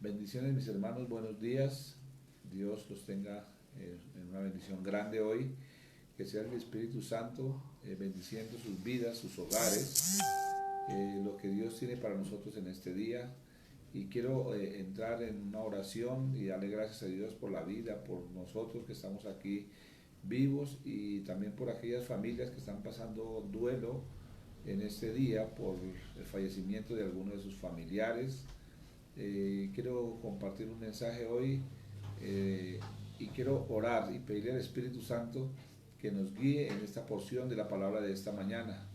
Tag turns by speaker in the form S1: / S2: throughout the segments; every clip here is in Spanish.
S1: Bendiciones mis hermanos, buenos días. Dios los tenga en una bendición grande hoy. Que sea el Espíritu Santo bendiciendo sus vidas, sus hogares, lo que Dios tiene para nosotros en este día. Y quiero entrar en una oración y darle gracias a Dios por la vida, por nosotros que estamos aquí vivos y también por aquellas familias que están pasando duelo en este día por el fallecimiento de algunos de sus familiares. Quiero compartir un mensaje hoy eh, y quiero orar y pedirle al Espíritu Santo que nos guíe en esta porción de la palabra de esta mañana.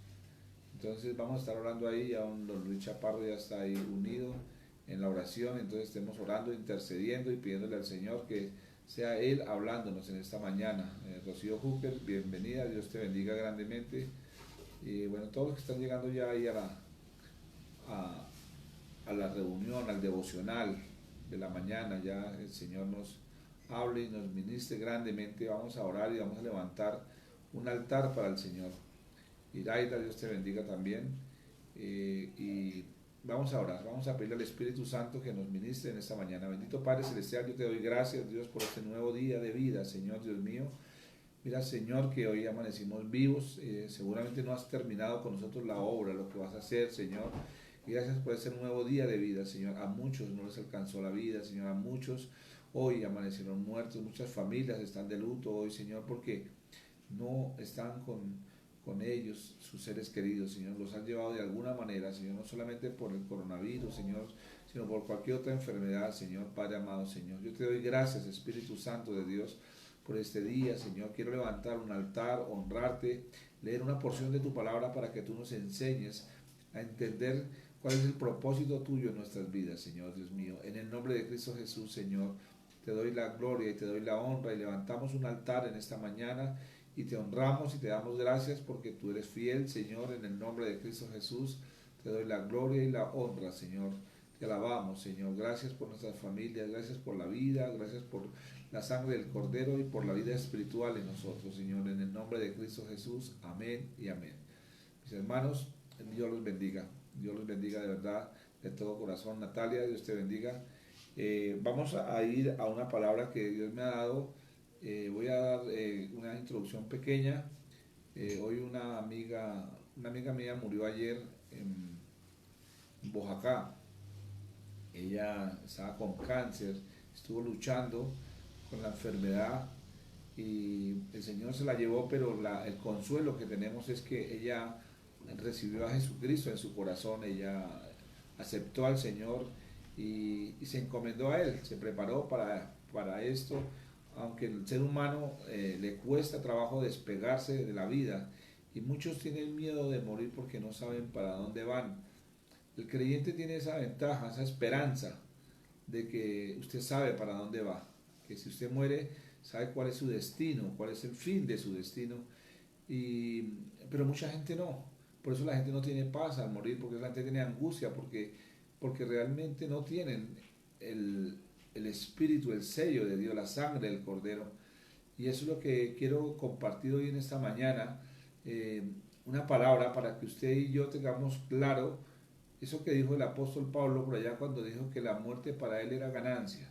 S1: Entonces vamos a estar orando ahí, ya don Luis Chaparro ya está ahí unido en la oración, entonces estemos orando, intercediendo y pidiéndole al Señor que sea Él hablándonos en esta mañana. Rocío Hooker, bienvenida, Dios te bendiga grandemente. Y bueno, todos los que están llegando ya ahí a, a la reunión, al devocional de la mañana, ya el Señor nos hable y nos ministre grandemente. Vamos a orar y vamos a levantar un altar para el Señor. Iraida, Dios te bendiga también. Y vamos a orar, vamos a pedirle al Espíritu Santo que nos ministre en esta mañana. Bendito Padre Celestial, yo te doy gracias, Dios, por este nuevo día de vida, Señor Dios mío. Mira, Señor, que hoy amanecimos vivos. Seguramente no has terminado con nosotros la obra, lo que vas a hacer, Señor. Y gracias por este nuevo día de vida, Señor. A muchos no les alcanzó la vida, Señor. A muchos hoy amanecieron muertos. Muchas familias están de luto hoy, Señor, porque no están con ellos, sus seres queridos, Señor. Los han llevado de alguna manera, Señor. No solamente por el coronavirus, Señor, sino por cualquier otra enfermedad, Señor. Padre amado, Señor. Yo te doy gracias, Espíritu Santo de Dios, por este día, Señor. Quiero levantar un altar, honrarte, leer una porción de tu palabra para que tú nos enseñes a entender cuál es el propósito tuyo en nuestras vidas, Señor Dios mío. En el nombre de Cristo Jesús, Señor, te doy la gloria y te doy la honra y levantamos un altar en esta mañana y te honramos y te damos gracias porque tú eres fiel, Señor, en el nombre de Cristo Jesús. Te doy la gloria y la honra, Señor. Te alabamos, Señor. Gracias por nuestras familias, gracias por la vida, gracias por la sangre del Cordero y por la vida espiritual en nosotros, Señor, en el nombre de Cristo Jesús. Amén y amén. Mis hermanos, Dios los bendiga. Dios los bendiga de verdad, de todo corazón. Natalia, Dios te bendiga. Vamos a ir a una palabra que Dios me ha dado. Voy a dar una introducción pequeña. Hoy una amiga mía murió ayer en Boyacá. Ella estaba con cáncer, estuvo luchando con la enfermedad y el Señor se la llevó, pero el consuelo que tenemos es que ella recibió a Jesucristo en su corazón, ella aceptó al Señor y se encomendó a Él, se preparó para esto, aunque el ser humano le cuesta trabajo despegarse de la vida y muchos tienen miedo de morir porque no saben para dónde van. El creyente tiene esa ventaja, esa esperanza de que usted sabe para dónde va, que si usted muere sabe cuál es su destino, cuál es el fin de su destino, y, pero mucha gente no, por eso la gente no tiene paz al morir, porque la gente tiene angustia, porque realmente no tienen el espíritu, el sello de Dios, la sangre del Cordero, y eso es lo que quiero compartir hoy en esta mañana, eh, una palabra para que usted y yo tengamos claro eso que dijo el apóstol Pablo por allá cuando dijo que la muerte para él era ganancia.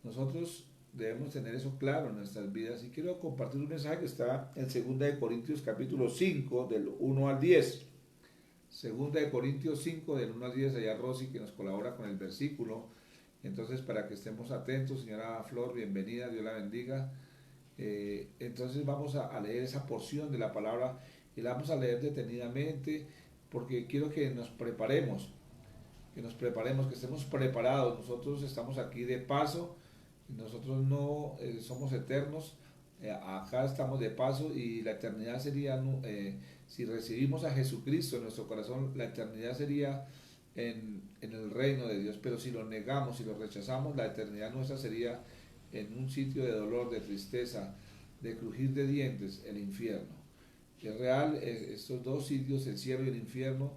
S1: Nosotros debemos tener eso claro en nuestras vidas y quiero compartir un mensaje que está en 2 Corintios capítulo 5 del 1 al 10. 2 Corintios 5 del 1 al 10, allá Rosy que nos colabora con el versículo. Entonces para que estemos atentos, señora Flor, bienvenida, Dios la bendiga. Entonces vamos a leer esa porción de la palabra y la vamos a leer detenidamente porque quiero que nos preparemos, que estemos preparados. Nosotros estamos aquí de paso, nosotros no somos eternos, acá estamos de paso y la eternidad sería, si recibimos a Jesucristo en nuestro corazón, la eternidad sería en el reino de Dios, pero si lo negamos, si lo rechazamos, la eternidad nuestra sería en un sitio de dolor, de tristeza, de crujir de dientes, el infierno. Que es real, estos dos sitios, el cielo y el infierno,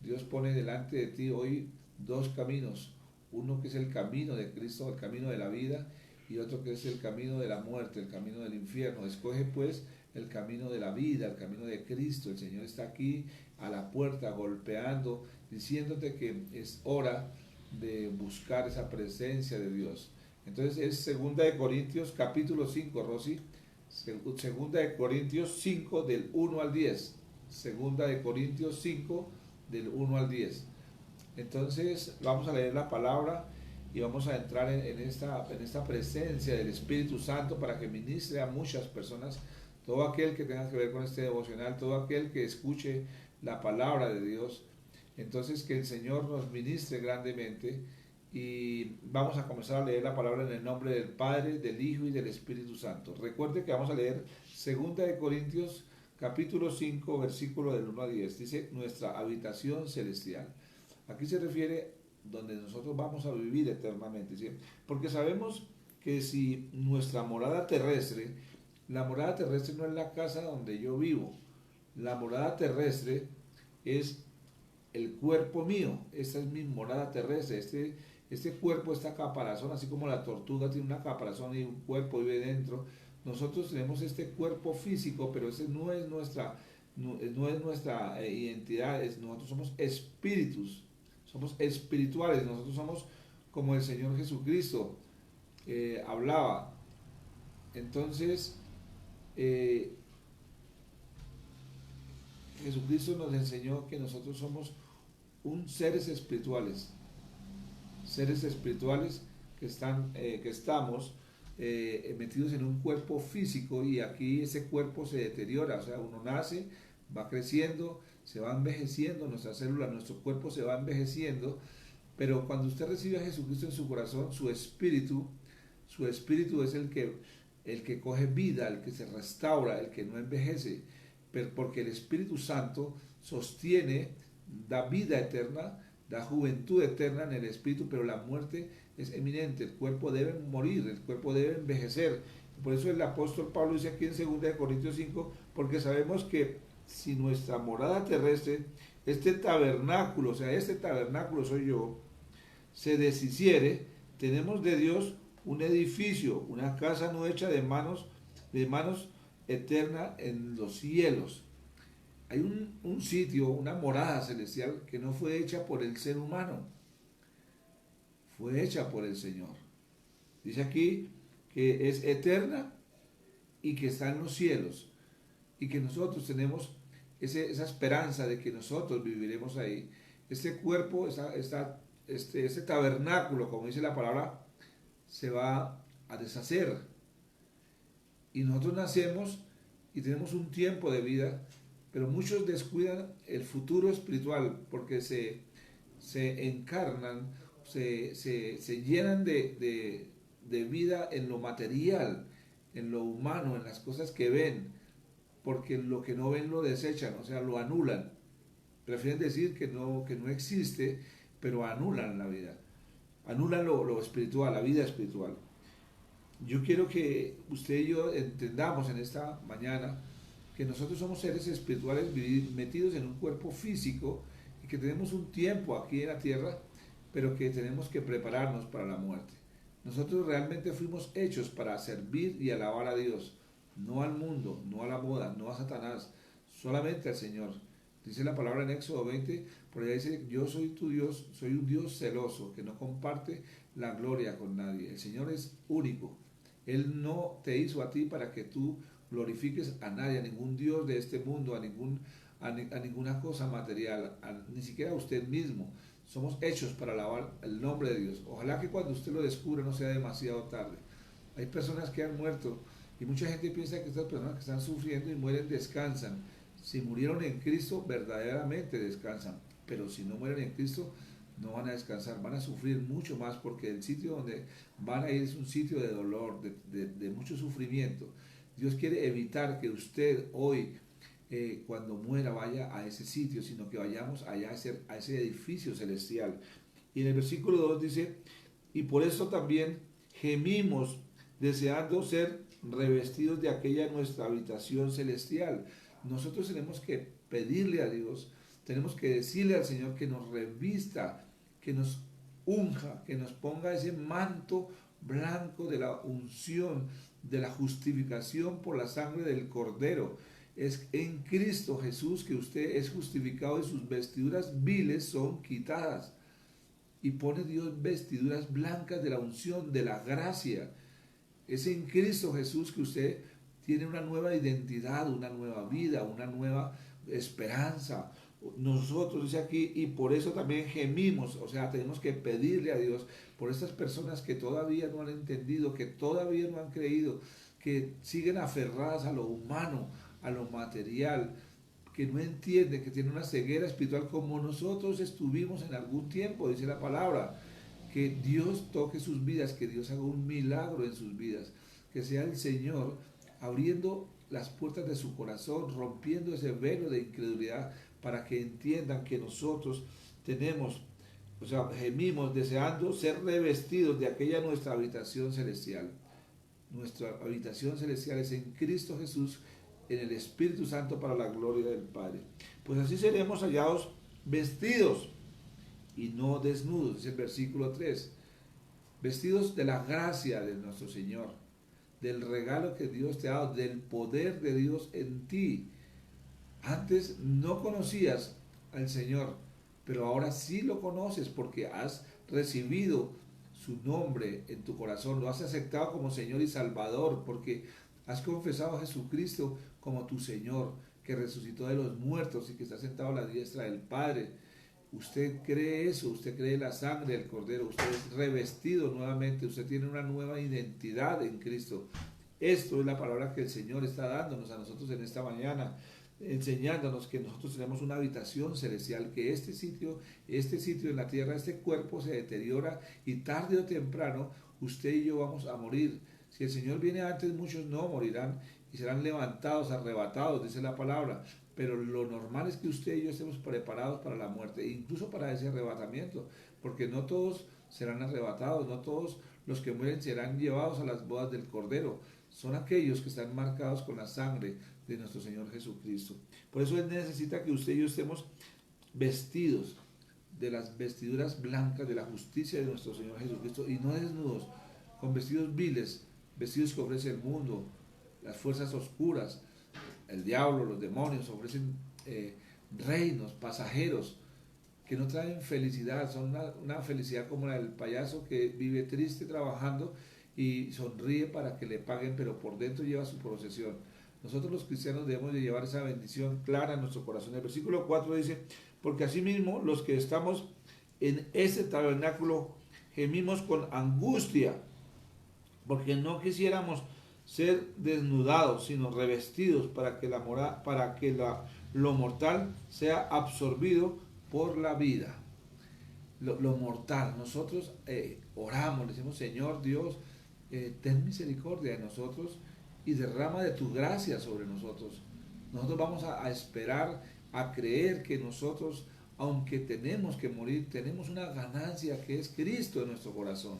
S1: Dios pone delante de ti hoy dos caminos, uno que es el camino de Cristo, el camino de la vida, y otro que es el camino de la muerte, el camino del infierno. Escoge pues el camino de la vida, el camino de Cristo. El Señor está aquí a la puerta golpeando, diciéndote que es hora de buscar esa presencia de Dios. Entonces es segunda de Corintios capítulo 5, Rosy, segunda de Corintios 5 del 1 al 10. Segunda de Corintios 5 del 1 al 10. Entonces vamos a leer la palabra y vamos a entrar en esta presencia del Espíritu Santo para que ministre a muchas personas. Todo aquel que tenga que ver con este devocional, todo aquel que escuche la palabra de Dios, entonces que el Señor nos ministre grandemente. Y vamos a comenzar a leer la palabra en el nombre del Padre, del Hijo y del Espíritu Santo. Recuerde que vamos a leer 2 de Corintios capítulo 5 versículo del 1 a 10. Dice, nuestra habitación celestial. Aquí se refiere donde nosotros vamos a vivir eternamente, ¿sí? Porque sabemos que si nuestra morada terrestre, la morada terrestre no es la casa donde yo vivo, la morada terrestre es el cuerpo mío, esta es mi morada terrestre, este cuerpo, esta caparazón, así como la tortuga tiene una caparazón y un cuerpo vive dentro, nosotros tenemos este cuerpo físico, pero ese no es nuestra identidad, nosotros somos espíritus, somos espirituales, nosotros somos como el Señor Jesucristo hablaba. Entonces, Jesucristo nos enseñó que nosotros somos seres espirituales que estamos metidos en un cuerpo físico, y aquí ese cuerpo se deteriora, o sea, uno nace, va creciendo, se va envejeciendo, nuestras células, nuestro cuerpo se va envejeciendo, pero cuando usted recibe a Jesucristo en su corazón, su espíritu es el que coge vida, el que se restaura, el que no envejece, porque el Espíritu Santo sostiene, da vida eterna, da juventud eterna en el espíritu, pero la muerte es eminente, el cuerpo debe morir, el cuerpo debe envejecer. Por eso el apóstol Pablo dice aquí en 2 de Corintios 5, porque sabemos que si nuestra morada terrestre, este tabernáculo, o sea, este tabernáculo soy yo, se deshiciere, tenemos de Dios un edificio, una casa no hecha de manos eterna en los cielos. Hay un sitio, una morada celestial que no fue hecha por el ser humano, fue hecha por el Señor. Dice aquí que es eterna y que está en los cielos, y que nosotros tenemos esa esperanza de que nosotros viviremos ahí. Este cuerpo, este tabernáculo, como dice la palabra, se va a deshacer, y nosotros nacemos y tenemos un tiempo de vida, pero muchos descuidan el futuro espiritual porque se encarnan, se llenan de vida en lo material, en lo humano, en las cosas que ven, porque lo que no ven lo desechan, o sea, lo anulan. Prefieren decir que no existe, pero anulan la vida, anulan lo espiritual, la vida espiritual. Yo quiero que usted y yo entendamos en esta mañana que nosotros somos seres espirituales metidos en un cuerpo físico, y que tenemos un tiempo aquí en la tierra, pero que tenemos que prepararnos para la muerte. Nosotros realmente fuimos hechos para servir y alabar a Dios, no al mundo, no a la moda, no a Satanás, solamente al Señor. Dice la palabra en Éxodo 20, por allá dice, yo soy tu Dios, soy un Dios celoso, que no comparte la gloria con nadie. El Señor es único. Él no te hizo a ti para que tú glorifiques a nadie, a ningún Dios de este mundo, a ninguna cosa material, ni siquiera a usted mismo. Somos hechos para alabar el nombre de Dios. Ojalá que cuando usted lo descubra no sea demasiado tarde. Hay personas que han muerto, y mucha gente piensa que estas personas que están sufriendo y mueren descansan. Si murieron en Cristo, verdaderamente descansan, pero si no mueren en Cristo, no van a descansar, van a sufrir mucho más, porque el sitio donde van a ir es un sitio de dolor, de mucho sufrimiento. Dios quiere evitar que usted hoy, cuando muera, vaya a ese sitio, sino que vayamos allá a ese edificio celestial. Y en el versículo 2 dice, y por eso también gemimos, deseando ser revestidos de aquella nuestra habitación celestial. Nosotros tenemos que pedirle a Dios, tenemos que decirle al Señor que nos revista, que nos unja, que nos ponga ese manto blanco de la unción, de la justificación por la sangre del Cordero. Es en Cristo Jesús que usted es justificado y sus vestiduras viles son quitadas. y pone Dios vestiduras blancas de la unción, de la gracia. Es en Cristo Jesús que usted tiene una nueva identidad, una nueva vida, una nueva esperanza. Nosotros, dice aquí, y por eso también gemimos, o sea, tenemos que pedirle a Dios por estas personas que todavía no han entendido, que todavía no han creído, que siguen aferradas a lo humano, a lo material, que no entienden, que tienen una ceguera espiritual como nosotros estuvimos en algún tiempo, dice la palabra. Que Dios toque sus vidas, que Dios haga un milagro en sus vidas, que sea el Señor abriendo las puertas de su corazón, rompiendo ese velo de incredulidad, para que entiendan que nosotros tenemos, o sea, gemimos deseando ser revestidos de aquella nuestra habitación celestial. Nuestra habitación celestial es en Cristo Jesús, en el Espíritu Santo, para la gloria del Padre. Pues así seremos hallados vestidos y no desnudos, dice el versículo 3. Vestidos de la gracia de nuestro Señor, del regalo que Dios te ha dado, del poder de Dios en ti. Antes no conocías al Señor, pero ahora sí lo conoces porque has recibido su nombre en tu corazón, lo has aceptado como Señor y Salvador, porque has confesado a Jesucristo como tu Señor, que resucitó de los muertos y que está sentado a la diestra del Padre. Usted cree eso, usted cree la sangre del Cordero, usted es revestido nuevamente, usted tiene una nueva identidad en Cristo. Esto es la palabra que el Señor está dándonos a nosotros en esta mañana, enseñándonos que nosotros tenemos una habitación celestial, que este sitio en la tierra, este cuerpo se deteriora y tarde o temprano usted y yo vamos a morir. Si el Señor viene antes, muchos no morirán y serán levantados, arrebatados, dice la palabra. Pero lo normal es que usted y yo estemos preparados para la muerte, incluso para ese arrebatamiento, porque no todos serán arrebatados, no todos los que mueren serán llevados a las bodas del Cordero. Son aquellos que están marcados con la sangre de nuestro Señor Jesucristo. Por eso Él necesita que usted y yo estemos vestidos de las vestiduras blancas de la justicia de nuestro Señor Jesucristo, y no desnudos, con vestidos viles, vestidos que ofrece el mundo, las fuerzas oscuras, el diablo, los demonios, ofrecen reinos pasajeros que no traen felicidad, son una felicidad como la del payaso que vive triste trabajando y sonríe para que le paguen, pero por dentro lleva su procesión. Nosotros los cristianos debemos de llevar esa bendición clara en nuestro corazón. El versículo 4 dice, porque asimismo los que estamos en este tabernáculo gemimos con angustia, porque no quisiéramos ser desnudados, sino revestidos para que lo mortal sea absorbido por la vida. Lo mortal, nosotros oramos, le decimos, Señor Dios, ten misericordia de nosotros y derrama de tu gracia sobre nosotros. Nosotros vamos a esperar, a creer que nosotros, aunque tenemos que morir, tenemos una ganancia que es Cristo en nuestro corazón.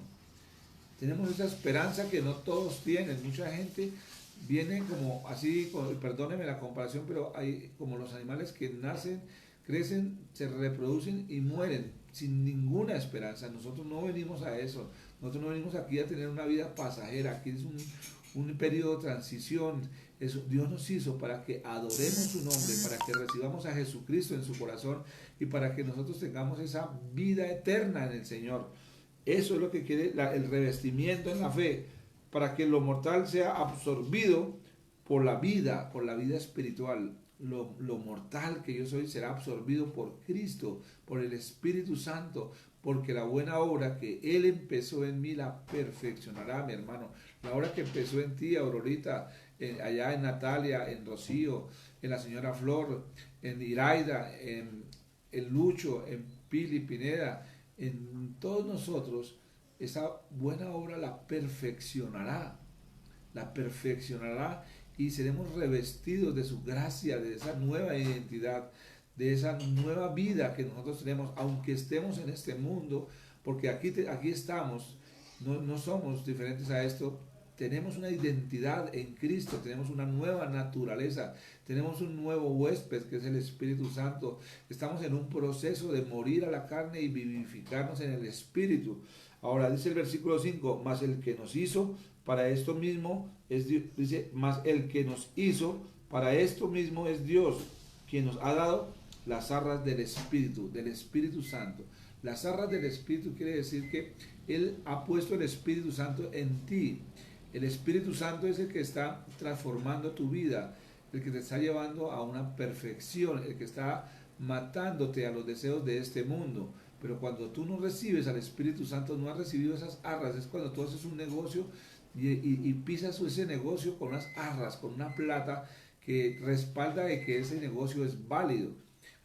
S1: Tenemos esa esperanza que no todos tienen. Mucha gente viene como así, perdónenme la comparación, pero hay como los animales que nacen, crecen, se reproducen y mueren sin ninguna esperanza. Nosotros no venimos a eso. Nosotros no venimos aquí a tener una vida pasajera. Aquí es un periodo de transición. Dios nos hizo para que adoremos su nombre, para que recibamos a Jesucristo en su corazón y para que nosotros tengamos esa vida eterna en el Señor. Eso es lo que quiere el revestimiento en la fe, para que lo mortal sea absorbido por la vida espiritual. Lo mortal que yo soy será absorbido por Cristo, por el Espíritu Santo, porque la buena obra que Él empezó en mí la perfeccionará, mi hermano. La obra que empezó en ti, Aurorita, allá en Natalia, en Rocío, en la señora Flor, en Iraida, en Lucho, en Pili Pineda, en todos nosotros, esa buena obra la perfeccionará y seremos revestidos de su gracia, de esa nueva identidad, de esa nueva vida que nosotros tenemos, aunque estemos en este mundo, porque aquí estamos, no somos diferentes a esto. Tenemos una identidad en Cristo, tenemos una nueva naturaleza, tenemos un nuevo huésped que es el Espíritu Santo. Estamos en un proceso de morir a la carne y vivificarnos en el Espíritu. Ahora dice el versículo 5, mas el que nos hizo para esto mismo es Dios, dice, mas el que nos hizo para esto mismo es Dios, quien nos ha dado las arras del Espíritu Santo. Las arras del Espíritu quiere decir que Él ha puesto el Espíritu Santo en ti. El Espíritu Santo es el que está transformando tu vida, el que te está llevando a una perfección, el que está matándote a los deseos de este mundo. Pero cuando tú no recibes al Espíritu Santo, no has recibido esas arras, es cuando tú haces un negocio y pisas ese negocio con unas arras, con una plata que respalda de que ese negocio es válido.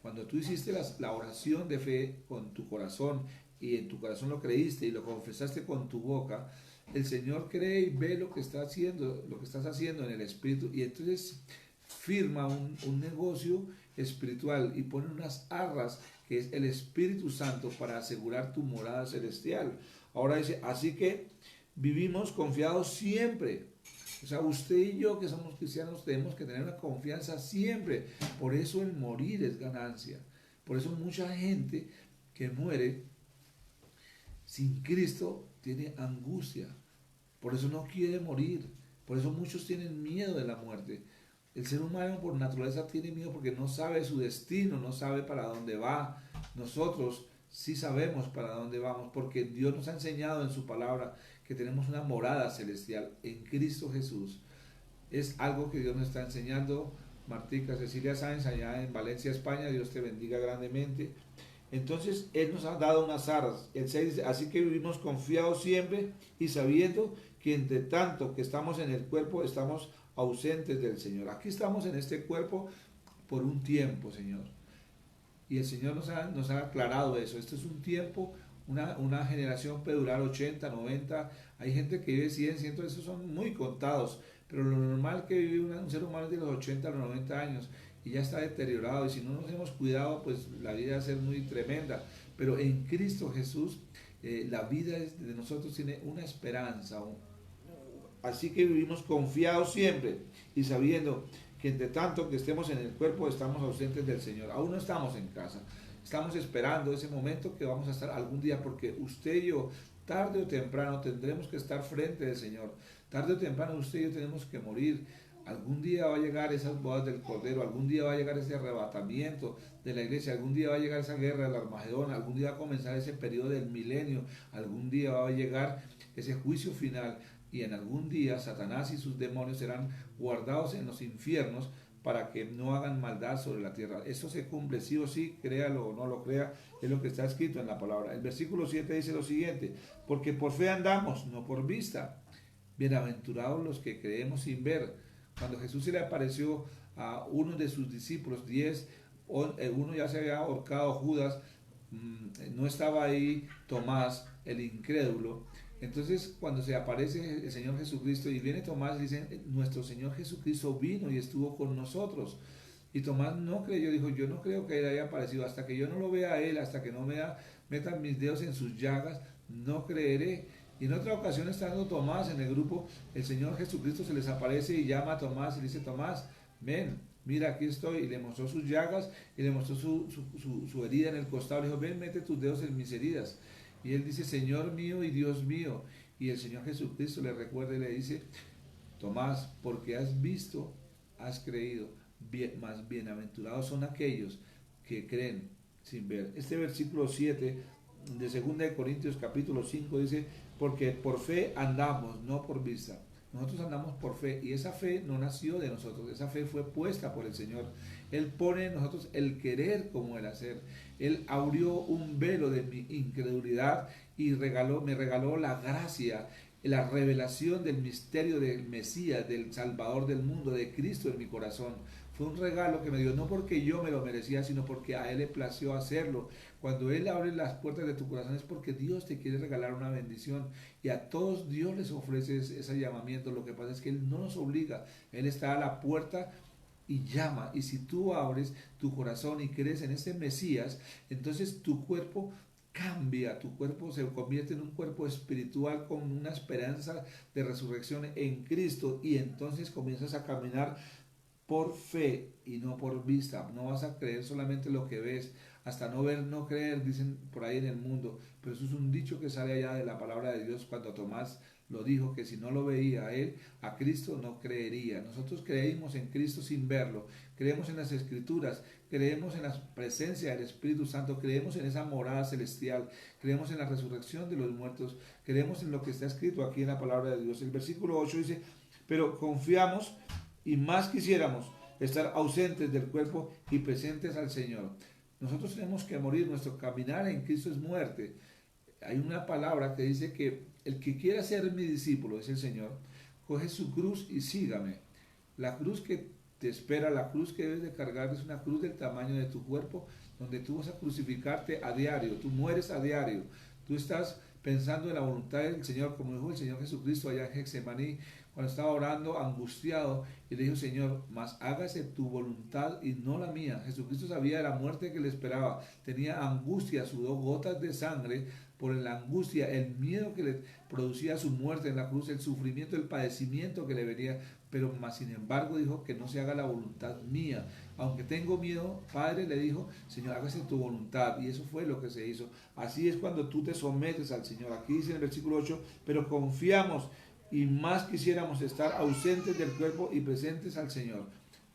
S1: Cuando tú hiciste la oración de fe con tu corazón y en tu corazón lo creíste y lo confesaste con tu boca, el Señor cree y ve lo que está haciendo, lo que estás haciendo en el Espíritu, y entonces firma un negocio espiritual y pone unas arras que es el Espíritu Santo para asegurar tu morada celestial. Ahora dice, así que vivimos confiados siempre. O sea, usted y yo que somos cristianos tenemos que tener una confianza siempre. Por eso el morir es ganancia. Por eso mucha gente que muere sin Cristo tiene angustia. Por eso no quiere morir. Por eso muchos tienen miedo de la muerte. El ser humano por naturaleza tiene miedo porque no sabe su destino, no sabe para dónde va. Nosotros sí sabemos para dónde vamos porque Dios nos ha enseñado en su palabra que tenemos una morada celestial en Cristo Jesús. Es algo que Dios nos está enseñando. Martica Cecilia Sáenz, allá en Valencia, España, Dios te bendiga grandemente. Entonces, Él nos ha dado unas arras. El 6 dice, así que vivimos confiados siempre y sabiendo que entre tanto que estamos en el cuerpo, estamos ausentes del Señor. Aquí estamos en este cuerpo por un tiempo, Señor. Y el Señor nos ha aclarado eso. Esto es un tiempo, una generación puede durar 80, 90. Hay gente que vive 100, 100, esos son muy contados. Pero lo normal que vive un ser humano es de los 80 a los 90 años y ya está deteriorado. Y si no nos hemos cuidado, pues la vida va a ser muy tremenda. Pero en Cristo Jesús, la vida de nosotros tiene una esperanza. Así que vivimos confiados siempre y sabiendo que entre tanto que estemos en el cuerpo estamos ausentes del Señor. Aún no estamos en casa. Estamos esperando ese momento que vamos a estar algún día, porque usted y yo, tarde o temprano, tendremos que estar frente del Señor. Tarde o temprano usted y yo tenemos que morir. Algún día va a llegar esas bodas del Cordero, algún día va a llegar ese arrebatamiento de la iglesia, algún día va a llegar esa guerra del Armagedón, algún día va a comenzar ese periodo del milenio, algún día va a llegar ese juicio final. Y en algún día Satanás y sus demonios serán guardados en los infiernos para que no hagan maldad sobre la tierra. Eso se cumple sí o sí, créalo o no lo crea, es lo que está escrito en la palabra. El versículo 7 dice lo siguiente, porque por fe andamos, no por vista. Bienaventurados los que creemos sin ver. Cuando Jesús se le apareció a uno de sus discípulos, 10, uno ya se había ahorcado, Judas, no estaba ahí Tomás, el incrédulo. Entonces, cuando se aparece el Señor Jesucristo y viene Tomás, dicen, nuestro Señor Jesucristo vino y estuvo con nosotros. Y Tomás no creyó, dijo, yo no creo que Él haya aparecido, hasta que yo no lo vea a Él, hasta que no metan mis dedos en sus llagas, no creeré. Y en otra ocasión, estando Tomás en el grupo, el Señor Jesucristo se les aparece y llama a Tomás y dice, Tomás, ven, mira, aquí estoy. Y le mostró sus llagas y le mostró su herida en el costado. Le dijo, ven, mete tus dedos en mis heridas. Y él dice, Señor mío y Dios mío. Y el Señor Jesucristo le recuerda y le dice, Tomás, porque has visto, has creído. Más bienaventurados son aquellos que creen sin ver. Este versículo 7 de 2 Corintios capítulo 5 dice, porque por fe andamos, no por vista. Nosotros andamos por fe y esa fe no nació de nosotros, esa fe fue puesta por el Señor. Él pone en nosotros el querer como el hacer. Él abrió un velo de mi incredulidad y me regaló la gracia, la revelación del misterio del Mesías, del Salvador del mundo, de Cristo en mi corazón. Fue un regalo que me dio, no porque yo me lo merecía, sino porque a Él le plació hacerlo. Cuando Él abre las puertas de tu corazón es porque Dios te quiere regalar una bendición. Y a todos Dios les ofrece ese llamamiento. Lo que pasa es que Él no nos obliga. Él está a la puerta y llama. Y si tú abres tu corazón y crees en ese Mesías, entonces tu cuerpo cambia, tu cuerpo se convierte en un cuerpo espiritual con una esperanza de resurrección en Cristo. Y entonces comienzas a caminar por fe y no por vista. No vas a creer solamente lo que ves, hasta no ver, no creer, dicen por ahí en el mundo, pero eso es un dicho que sale allá de la palabra de Dios cuando Tomás lo dijo, que si no lo veía a él, a Cristo no creería. Nosotros creímos en Cristo sin verlo, creemos en las Escrituras, creemos en la presencia del Espíritu Santo, creemos en esa morada celestial, creemos en la resurrección de los muertos, creemos en lo que está escrito aquí en la palabra de Dios. El versículo 8 dice, pero confiamos y más quisiéramos estar ausentes del cuerpo y presentes al Señor. Nosotros tenemos que morir, nuestro caminar en Cristo es muerte. Hay una palabra que dice que el que quiera ser mi discípulo, es el Señor, coge su cruz y sígame. La cruz que te espera, la cruz que debes de cargar es una cruz del tamaño de tu cuerpo, donde tú vas a crucificarte a diario, tú mueres a diario, tú estás pensando en la voluntad del Señor, como dijo el Señor Jesucristo allá en Getsemaní, cuando estaba orando angustiado y le dijo, Señor, mas hágase tu voluntad y no la mía. Jesucristo sabía de la muerte que le esperaba, tenía angustia, sudó gotas de sangre por la angustia, el miedo que le producía su muerte en la cruz, el sufrimiento, el padecimiento que le venía, pero más sin embargo dijo que no se haga la voluntad mía. Aunque tengo miedo, Padre, le dijo, Señor, hágase tu voluntad, y eso fue lo que se hizo. Así es cuando tú te sometes al Señor. Aquí dice en el versículo 8, pero confiamos y más quisiéramos estar ausentes del cuerpo y presentes al Señor.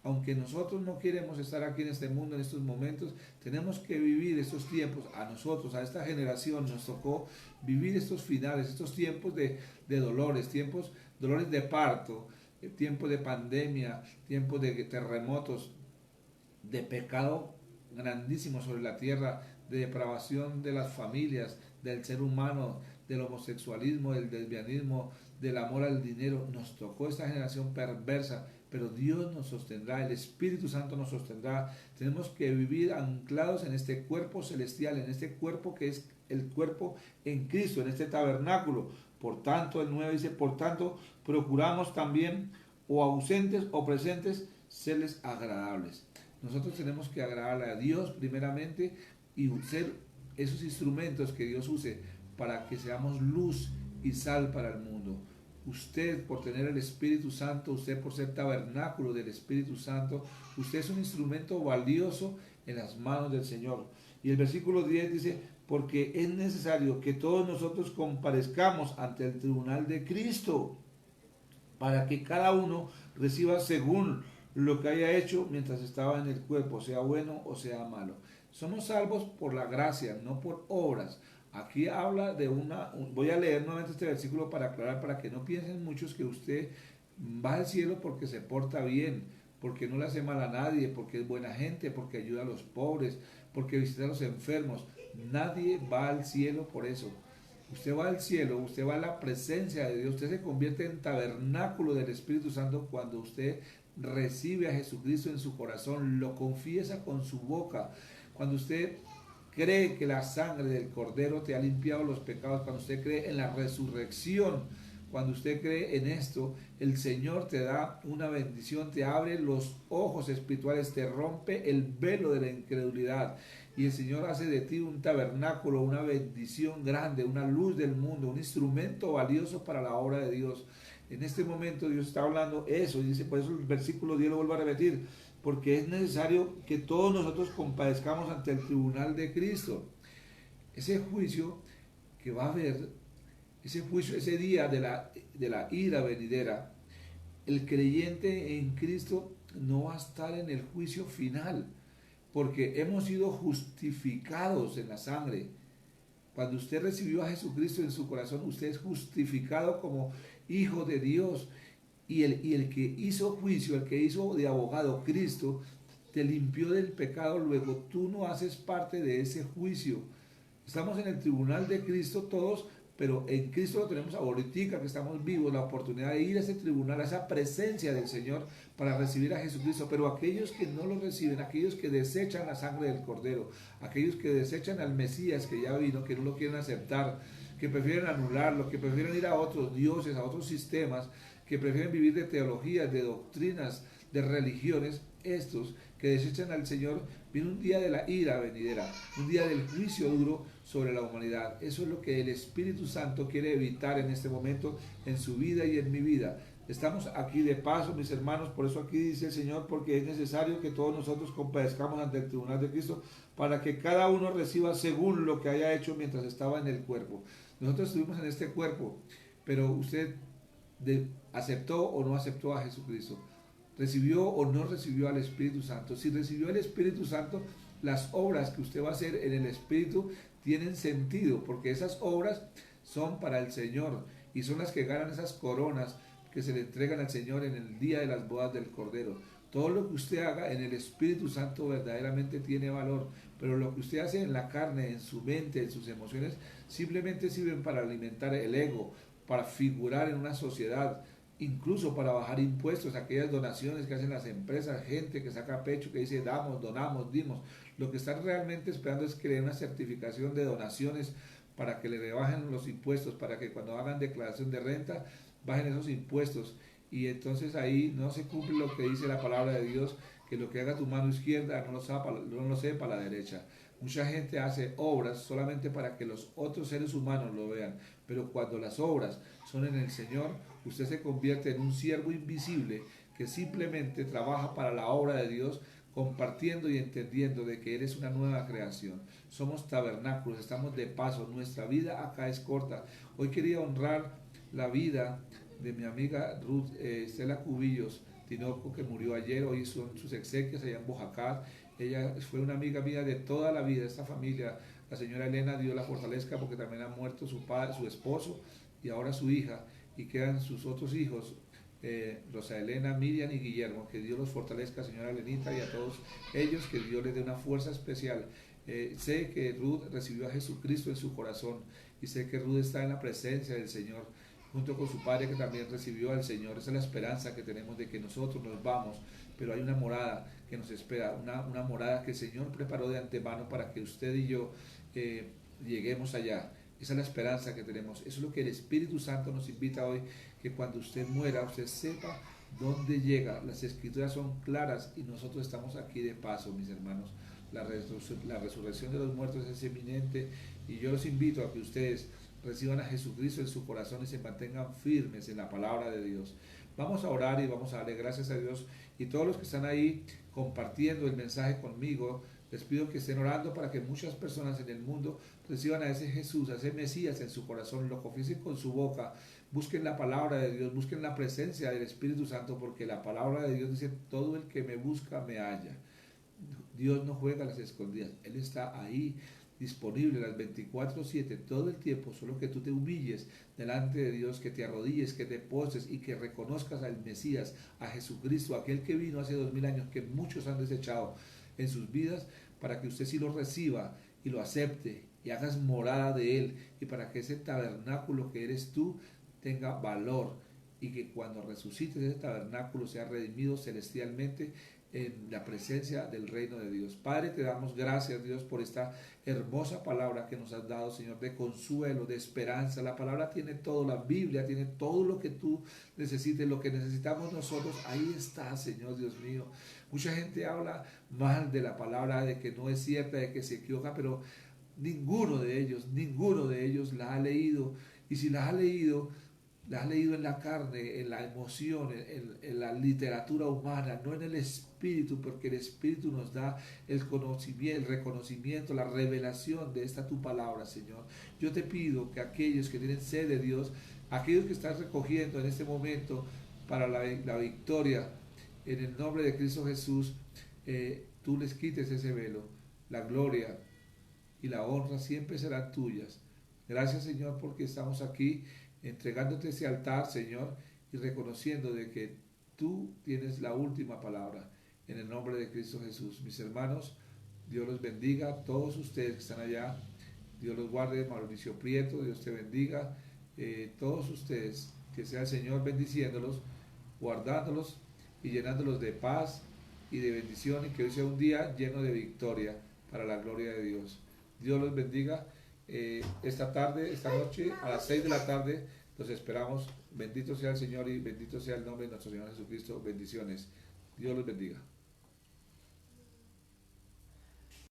S1: Aunque nosotros no queremos estar aquí en este mundo en estos momentos, tenemos que vivir estos tiempos. A nosotros, a esta generación, nos tocó vivir estos finales, estos tiempos de dolores, dolores de parto, tiempos de pandemia, tiempos de terremotos, de pecado grandísimo sobre la tierra, de depravación de las familias, del ser humano, del homosexualismo, del lesbianismo, del amor al dinero. Nos tocó esta generación perversa, pero Dios nos sostendrá, el Espíritu Santo nos sostendrá. Tenemos que vivir anclados en este cuerpo celestial, en este cuerpo que es el cuerpo en Cristo, en este tabernáculo. Por tanto, el 9 dice, por tanto, procuramos también, o ausentes o presentes, serles agradables. Nosotros tenemos que agradarle a Dios primeramente y ser esos instrumentos que Dios use para que seamos luz y sal para el mundo. Usted, por tener el Espíritu Santo, usted por ser tabernáculo del Espíritu Santo, usted es un instrumento valioso en las manos del Señor. Y el versículo 10 dice, porque es necesario que todos nosotros comparezcamos ante el tribunal de Cristo, para que cada uno reciba según lo que haya hecho mientras estaba en el cuerpo, sea bueno o sea malo. Somos salvos por la gracia, no por obras. Aquí habla de voy a leer nuevamente este versículo para aclarar, para que no piensen muchos que usted va al cielo porque se porta bien, porque no le hace mal a nadie, porque es buena gente, porque ayuda a los pobres, porque visita a los enfermos. Nadie va al cielo por eso. Usted va al cielo, usted va a la presencia de Dios, usted se convierte en tabernáculo del Espíritu Santo cuando usted recibe a Jesucristo en su corazón, lo confiesa con su boca, cuando usted cree que la sangre del Cordero te ha limpiado los pecados, cuando usted cree en la resurrección, cuando usted cree en esto, el Señor te da una bendición, te abre los ojos espirituales, te rompe el velo de la incredulidad. Y el Señor hace de ti un tabernáculo, una bendición grande, una luz del mundo, un instrumento valioso para la obra de Dios. En este momento Dios está hablando eso, y dice, por eso el versículo 10 lo vuelvo a repetir, porque es necesario que todos nosotros compadezcamos ante el tribunal de Cristo. Ese juicio que va a haber, ese juicio, ese día de la ira venidera, el creyente en Cristo no va a estar en el juicio final, porque hemos sido justificados en la sangre. Cuando usted recibió a Jesucristo en su corazón, usted es justificado como hijo de Dios. Y el que hizo juicio, el que hizo de abogado, Cristo, te limpió del pecado, luego tú no haces parte de ese juicio. Estamos en el tribunal de Cristo todos, pero en Cristo lo tenemos ahorita que estamos vivos, la oportunidad de ir a ese tribunal, a esa presencia del Señor para recibir a Jesucristo. Pero aquellos que no lo reciben, aquellos que desechan la sangre del Cordero, aquellos que desechan al Mesías que ya vino, que no lo quieren aceptar, que prefieren anularlo, que prefieren ir a otros dioses, a otros sistemas, que prefieren vivir de teologías, de doctrinas, de religiones, estos que desechan al Señor, viene un día de la ira venidera, un día del juicio duro sobre la humanidad. Eso es lo que el Espíritu Santo quiere evitar en este momento en su vida y en mi vida. Estamos aquí de paso, mis hermanos, por eso aquí dice el Señor, porque es necesario que todos nosotros compadezcamos ante el tribunal de Cristo, para que cada uno reciba según lo que haya hecho mientras estaba en el cuerpo. Nosotros estuvimos en este cuerpo, pero usted aceptó o no aceptó a Jesucristo, recibió o no recibió al Espíritu Santo. Si recibió el Espíritu Santo, las obras que usted va a hacer en el Espíritu tienen sentido, porque esas obras son para el Señor y son las que ganan esas coronas que se le entregan al Señor en el día de las bodas del Cordero. Todo lo que usted haga en el Espíritu Santo verdaderamente tiene valor, pero lo que usted hace en la carne, en su mente, en sus emociones, simplemente sirven para alimentar el ego, para figurar en una sociedad, incluso para bajar impuestos, aquellas donaciones que hacen las empresas, gente que saca pecho, que dice damos, donamos, dimos. Lo que están realmente esperando es crear una certificación de donaciones para que le rebajen los impuestos, para que cuando hagan declaración de renta bajen esos impuestos, y entonces ahí no se cumple lo que dice la palabra de Dios, que lo que haga tu mano izquierda no lo sepa la derecha. Mucha gente hace obras solamente para que los otros seres humanos lo vean, pero cuando las obras son en el Señor, usted se convierte en un siervo invisible que simplemente trabaja para la obra de Dios, compartiendo y entendiendo de que eres una nueva creación. Somos tabernáculos, estamos de paso, nuestra vida acá es corta. Hoy quería honrar la vida de mi amiga Ruth Estela Cubillos Tinoco, que murió ayer. Hoy son sus exequias allá en Bojacá. Ella fue una amiga mía de toda la vida, esta familia. La señora Elena, Dios la fortalezca, porque también ha muerto su padre, su esposo y ahora su hija, y quedan sus otros hijos, Rosa Elena, Miriam y Guillermo. Que Dios los fortalezca, señora Elenita, y a todos ellos, que Dios les dé una fuerza especial. Sé que Ruth recibió a Jesucristo en su corazón, y sé que Ruth está en la presencia del Señor, junto con su padre, que también recibió al Señor. Esa es la esperanza que tenemos, de que nosotros nos vamos, pero hay una morada que nos espera, una morada que el Señor preparó de antemano para que usted y yo lleguemos allá. Esa es la esperanza que tenemos. Eso es lo que el Espíritu Santo nos invita hoy, que cuando usted muera, usted sepa dónde llega. Las Escrituras son claras y nosotros estamos aquí de paso, mis hermanos. La resurrección de los muertos es eminente, y yo los invito a que ustedes reciban a Jesucristo en su corazón y se mantengan firmes en la palabra de Dios. Vamos a orar y vamos a darle gracias a Dios, y todos los que están ahí compartiendo el mensaje conmigo, les pido que estén orando para que muchas personas en el mundo reciban a ese Jesús, a ese Mesías en su corazón, lo confiesen con su boca, busquen la palabra de Dios, busquen la presencia del Espíritu Santo, porque la palabra de Dios dice: todo el que me busca me halla. Dios no juega a las escondidas, Él está ahí disponible las 24/7 todo el tiempo, solo que tú te humilles delante de Dios, que te arrodilles, que te postres y que reconozcas al Mesías, a Jesucristo, aquel que vino hace 2000 años, que muchos han desechado en sus vidas, para que usted sí lo reciba y lo acepte y hagas morada de Él, y para que ese tabernáculo que eres tú tenga valor, y que cuando resucites ese tabernáculo sea redimido celestialmente en la presencia del reino de Dios. Padre, te damos gracias, Dios, por esta hermosa palabra que nos has dado, Señor, de consuelo, de esperanza. La palabra tiene todo, la Biblia tiene todo lo que tú necesites, lo que necesitamos nosotros, ahí está, Señor Dios mío. Mucha gente habla mal de la palabra, de que no es cierta, de que se equivoca, pero ninguno de ellos la ha leído, y si la ha leído en la carne, en la emoción, en la literatura humana, no en el Espíritu, porque el Espíritu nos da el conocimiento, el reconocimiento, la revelación de esta tu palabra, Señor. Yo te pido que aquellos que tienen sed de Dios, aquellos que están recogiendo en este momento para la victoria, en el nombre de Cristo Jesús, tú les quites ese velo. La gloria y la honra siempre serán tuyas. Gracias, Señor, porque estamos aquí entregándote ese altar, Señor, y reconociendo de que tú tienes la última palabra, en el nombre de Cristo Jesús. Mis hermanos, Dios los bendiga, a todos ustedes que están allá, Dios los guarde. Mauricio Prieto, Dios te bendiga, todos ustedes, que sea el Señor bendiciéndolos, guardándolos y llenándolos de paz y de bendición, y que hoy sea un día lleno de victoria para la gloria de Dios. Dios los bendiga. Esta noche, a las 6 de la tarde, los esperamos. Bendito sea el Señor y bendito sea el nombre de nuestro Señor Jesucristo. Bendiciones. Dios los bendiga.